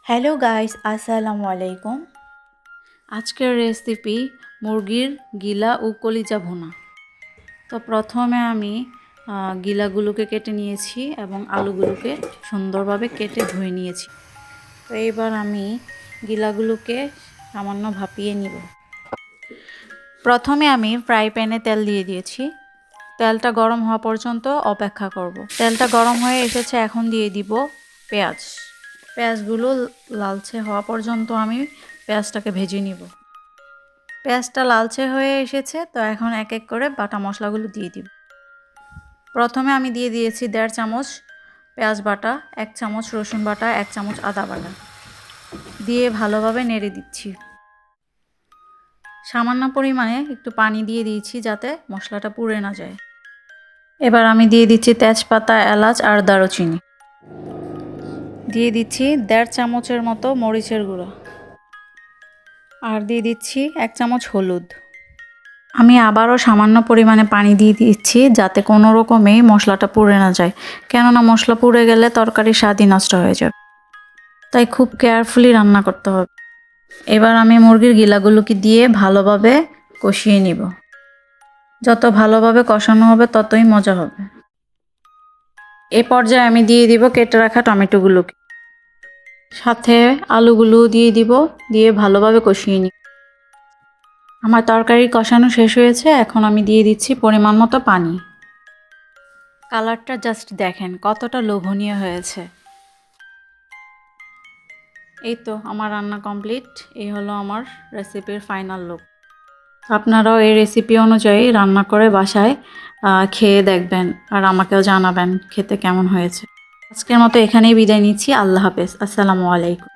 Hello guys, আসসালামু আলাইকুম। আজকের রেসিপি মুরগির গিলা ও কলিজা ভুনা। তো প্রথমে আমি গিলাগুলোকে কেটে নিয়েছি এবং আলুগুলোকে সুন্দরভাবে কেটে ধুয়ে নিয়েছি। তো এবার আমি গিলাগুলোকে সামান্য ভাপিয়ে নিব। প্রথমে আমি ফ্রাই প্যানে তেল দিয়ে দিয়েছি। তেলটা গরম হওয়া পর্যন্ত অপেক্ষা করব। তেলটা গরম হয়ে এসেছে, এখন দিয়ে দিব পেঁয়াজ। পেঁয়াজগুলো লালচে হওয়া পর্যন্ত আমি পেঁয়াজটাকে ভেজে নিব। পেঁয়াজটা লালচে হয়ে এসেছে, তো এখন এক এক করে বাটা মশলাগুলো দিয়ে দিব। প্রথমে আমি দিয়ে দিয়েছি 1.5 চামচ পেঁয়াজ বাটা, 1 চামচ রসুন বাটা, 1 চামচ আদা বাটা দিয়ে ভালোভাবে নেড়ে দিচ্ছি। সামান্য পরিমাণে একটু পানি দিয়ে দিয়েছি যাতে মশলাটা পুড়ে না যায়। এবার আমি দিয়ে দিচ্ছি তেজপাতা, এলাচ আর দারুচিনি। দিয়ে দিচ্ছি 1.5 চামচের মতো মরিচের গুঁড়ো আর দিয়ে দিচ্ছি 1 চামচ হলুদ। আমি আবারও সামান্য পরিমাণে পানি দিয়ে দিচ্ছি যাতে কোনো রকমেই মশলাটা পুড়ে না যায়, কেননা মশলা পুড়ে গেলে তরকারির স্বাদই নষ্ট হয়ে যাবে। তাই খুব কেয়ারফুলি রান্না করতে হবে। এবার আমি মুরগির গিলাগুলোকে দিয়ে ভালোভাবে কষিয়ে নিব। যত ভালোভাবে কষানো হবে ততই মজা হবে। এ পর্যায়ে আমি দিয়ে দিব কেটে রাখা টমেটোগুলোকে, সাথে আলুগুলো দিয়ে দিব, দিয়ে ভালোভাবে কষিয়ে নিব। আমার তরকারি কষানো শেষ হয়েছে, এখন আমি দিয়ে দিচ্ছি পরিমাণ মতো পানি। কালারটা জাস্ট দেখেন কতটা লোভনীয় হয়েছে। এই তো আমার রান্না কমপ্লিট। এই হলো আমার রেসিপির ফাইনাল লুক। আপনারাও এই রেসিপি অনুযায়ী রান্না করে বাসায় খেয়ে দেখবেন আর আমাকেও জানাবেন খেতে কেমন হয়েছে। আজকের মতো এখানেই বিদায় নিচ্ছি। আল্লাহ হাফেজ। আসসালামু আলাইকুম।